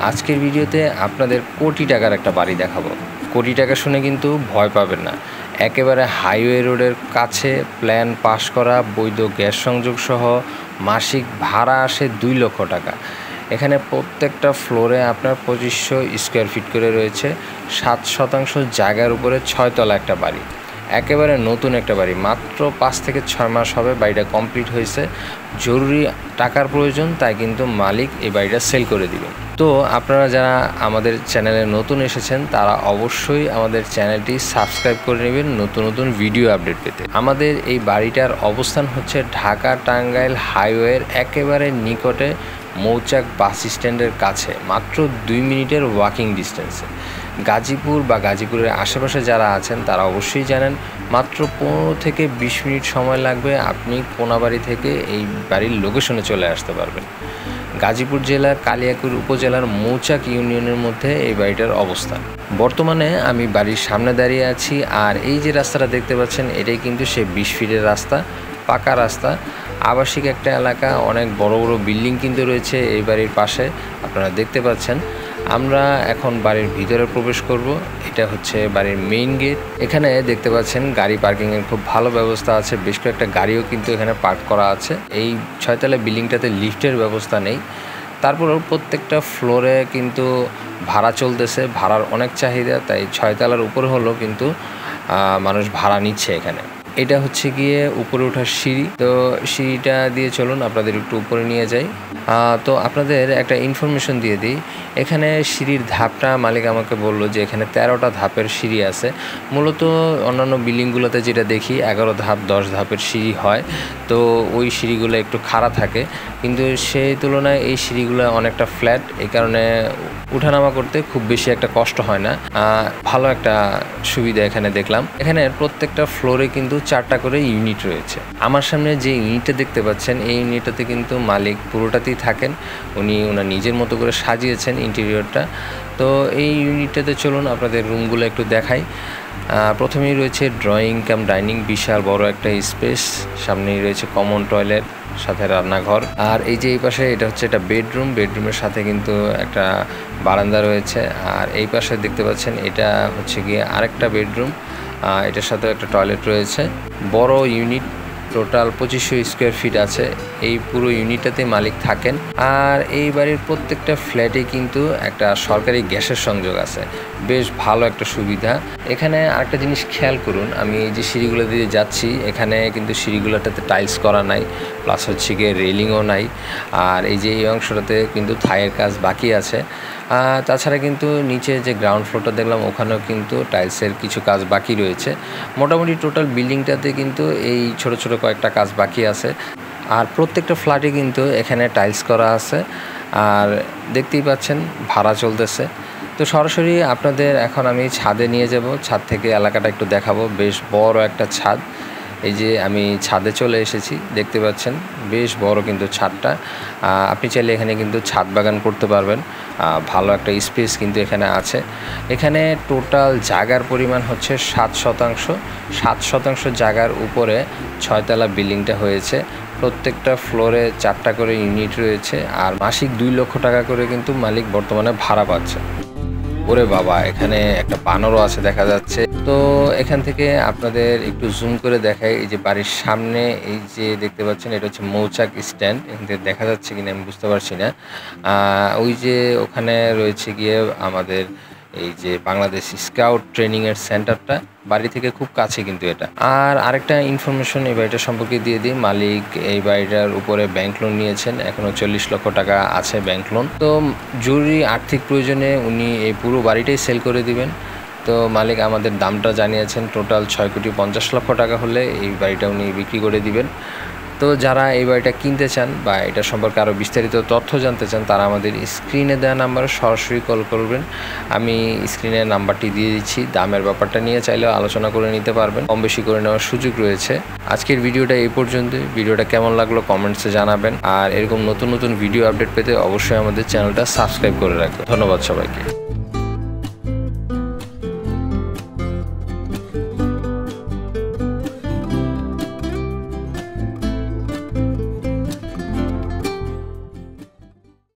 আজকের ভিডিওতে আপনাদের কোটি টাকার একটা বাড়ি দেখাবো। কোটি টাকা শুনে কিন্তু ভয় পাবেন না। একেবারে হাইওয়ে রোডের কাছে, প্ল্যান পাস করা, বৈধ গ্যাস সংযোগ সহ মাসিক ভাড়া আসে 2 লক্ষ টাকা। এখানে প্রত্যেকটা ফ্লোরে আপনার 2500 স্কোয়ার ফিট করে রয়েছে। 7% জায়গার উপরে 6 তলা একটা বাড়ি। একেবারে নতুন একটা বাড়ি, মাত্র 5 থেকে 6 মাস হবে বাড়িটা কমপ্লিট হয়েছে। জরুরি টাকার প্রয়োজন, তাই কিন্তু মালিক এই বাড়িটা সেল করে দিবে। তো আপনারা যারা আমাদের চ্যানেলে নতুন এসেছেন তারা অবশ্যই আমাদের চ্যানেলটি সাবস্ক্রাইব করে নেবেন নতুন নতুন ভিডিও আপডেট পেতে। আমাদের এই বাড়িটার অবস্থান হচ্ছে ঢাকা টাঙ্গাইল হাইওয়ের একেবারে নিকটে, মৌচাক বাস স্ট্যান্ডের কাছে, মাত্র 2 মিনিটের ওয়াকিং ডিস্টেন্সে। গাজীপুর বা গাজীপুরের আশেপাশে যারা আছেন তারা অবশ্যই জানেন, মাত্র 15 থেকে 20 মিনিট সময় লাগবে, আপনি কোনাবাড়ি থেকে এই বাড়ির লোকেশনে চলে আসতে পারবেন। গাজীপুর জেলার কালিয়াকৈর উপজেলার মৌচাক ইউনিয়নের মধ্যে এই বাড়িটার অবস্থান। বর্তমানে আমি বাড়ির সামনে দাঁড়িয়ে আছি, আর এই যে রাস্তাটা দেখতে পাচ্ছেন এটাই কিন্তু সে 20 ফিটের রাস্তা, পাকা রাস্তা, আবাসিক একটা এলাকা। অনেক বড় বড় বিল্ডিং কিন্তু রয়েছে এই বাড়ির পাশে, আপনারা দেখতে পাচ্ছেন। আমরা এখন বাড়ির ভিতরে প্রবেশ করব। এটা হচ্ছে বাড়ির মেইন গেট। এখানে দেখতে পাচ্ছেন গাড়ি পার্কিংয়ের খুব ভালো ব্যবস্থা আছে, বেশ কয়েকটা গাড়িও কিন্তু এখানে পার্ক করা আছে। এই 6 তলা বিল্ডিংটাতে লিফটের ব্যবস্থা নেই, তারপরেও প্রত্যেকটা ফ্লোরে কিন্তু ভাড়া চলতেছে, ভাড়ার অনেক চাহিদা, তাই 6 তলার উপরে হলেও কিন্তু মানুষ ভাড়া নিচ্ছে এখানে। এটা হচ্ছে গিয়ে উপরে ওঠার সিঁড়ি। তো সিঁড়িটা দিয়ে চলুন আপনাদের একটু উপরে নিয়ে যাই। তো আপনাদের একটা ইনফরমেশন দিয়ে দিই, এখানে সিঁড়ির ধাপটা মালিক আমাকে বললো যে এখানে 13টা ধাপের সিঁড়ি আছে। মূলত অন্যান্য বিল্ডিংগুলোতে যেটা দেখি 11 ধাপ 10 ধাপের সিঁড়ি হয়, তো ওই সিঁড়িগুলো একটু খাড়া থাকে, কিন্তু সেই তুলনায় এই সিঁড়িগুলো অনেকটা ফ্ল্যাট, এই কারণে উঠানামা করতে খুব বেশি একটা কষ্ট হয় না। ভালো একটা সুবিধা এখানে দেখলাম। এখানে প্রত্যেকটা ফ্লোরে কিন্তু 4টা করে ইউনিট রয়েছে। আমার সামনে যে ইউনিটটা দেখতে পাচ্ছেন এই ইউনিটটাতে কিন্তু মালিক পুরোটাতেই থাকেন, উনি ওনার নিজের মতো করে সাজিয়েছেন ইন্টেরিয়রটা। তো এই ইউনিটটাতে চলুন আপনাদের রুমগুলো একটু দেখাই। প্রথমেই রয়েছে ড্রয়িং কাম ডাইনিং, বিশাল বড় একটা স্পেস, সামনেই রয়েছে কমন টয়লেট, সাথে রান্নাঘর। আর এই যে এই পাশে এটা হচ্ছে একটা বেডরুম, বেডরুমের সাথে কিন্তু একটা বারান্দা রয়েছে। আর এই পাশে দেখতে পাচ্ছেন এটা হচ্ছে গিয়ে আরেকটা বেডরুম, এটার সাথে একটা টয়লেট রয়েছে। বড় ইউনিট, টোটাল 2500 স্কোয়ার ফিট আছে। এই পুরো ইউনিটটাতে মালিক থাকেন। আর এই বাড়ির প্রত্যেকটা ফ্ল্যাটে কিন্তু একটা সরকারি গ্যাসের সংযোগ আছে, বেশ ভালো একটা সুবিধা। এখানে আরেকটা জিনিস খেয়াল করুন, আমি এই যে সিঁড়িগুলো দিয়ে যাচ্ছি, এখানে কিন্তু সিঁড়িগুলোটাতে টাইলস করা নাই, প্লাস হচ্ছে গিয়ে রেলিংও নাই। আর এই যে এই অংশটাতে কিন্তু থাইয়ের কাজ বাকি আছে। তাছাড়া কিন্তু নিচে যে গ্রাউন্ড ফ্লোরটা দেখলাম ওখানেও কিন্তু টাইলসের কিছু কাজ বাকি রয়েছে। মোটামুটি টোটাল বিল্ডিংটাতে কিন্তু এই ছোট ছোট কয়েকটা কাজ বাকি আছে। আর প্রত্যেকটা ফ্ল্যাটে কিন্তু এখানে টাইলস করা আছে। আর দেখতেই পাচ্ছেন ভাড়া চলতেছে। তো সরাসরি আপনাদের এখন আমি ছাদে নিয়ে যাব, ছাদ থেকে এলাকাটা একটু দেখাবো। বেশ বড় একটা ছাদ, এই যে আমি ছাদে চলে এসেছি, দেখতে পাচ্ছেন বেশ বড় কিন্তু ছাদটা। আপনি চাইলে এখানে কিন্তু ছাদ বাগান করতে পারবেন, ভালো একটা স্পেস কিন্তু এখানে আছে। এখানে টোটাল জায়গার পরিমাণ হচ্ছে 7%। 7% জায়গার উপরে 6 তলা বিল্ডিংটা হয়েছে। প্রত্যেকটা ফ্লোরে 4টা করে ইউনিট রয়েছে। আর মাসিক 2 লক্ষ টাকা করে কিন্তু মালিক বর্তমানে ভাড়া পাচ্ছে। ওরে বাবা, এখানে একটা বানরও আছে দেখা যাচ্ছে। তো এখান থেকে আপনাদের একটু জুম করে দেখাই, এই যে বাড়ির সামনে এই যে দেখতে পাচ্ছেন এটা হচ্ছে মৌচাক স্ট্যান্ড। এখান থেকে দেখা যাচ্ছে কিনা আমি বুঝতে পারছি না। ওই যে ওখানে রয়েছে গিয়ে আমাদের এই যে বাংলাদেশ স্কাউট ট্রেনিংয়ের সেন্টারটা, বাড়ি থেকে খুব কাছে কিন্তু এটা। আর আরেকটা ইনফরমেশন এই বাড়িটা সম্পর্কে দিয়ে দিই, মালিক এই বাড়িটার উপরে ব্যাংক লোন নিয়েছেন, এখনও 40 লক্ষ টাকা আছে ব্যাংক লোন। তো জরুরি আর্থিক প্রয়োজনে উনি এই পুরো বাড়িটাই সেল করে দিবেন। তো মালিক আমাদের দামটা জানিয়েছেন, টোটাল 6,50,00,000 টাকা হলে এই বাড়িটা উনি বিক্রি করে দিবেন। তো যারা এই বাড়িটা কিনতে চান বা এটা সম্পর্কে আরও বিস্তারিত তথ্য জানতে চান তারা আমাদের স্ক্রিনে দেওয়া নাম্বারে সরাসরি কল করবেন। আমি স্ক্রিনে নাম্বারটি দিয়ে দিচ্ছি। দামের ব্যাপারটা নিয়ে চাইলেও আলোচনা করে নিতে পারবেন, কম বেশি করে নেওয়ার সুযোগ রয়েছে। আজকের ভিডিওটা এই পর্যন্তই। ভিডিওটা কেমন লাগলো কমেন্টসে জানাবেন। আর এরকম নতুন নতুন ভিডিও আপডেট পেতে অবশ্যই আমাদের চ্যানেলটা সাবস্ক্রাইব করে রাখবেন। ধন্যবাদ সবাইকে।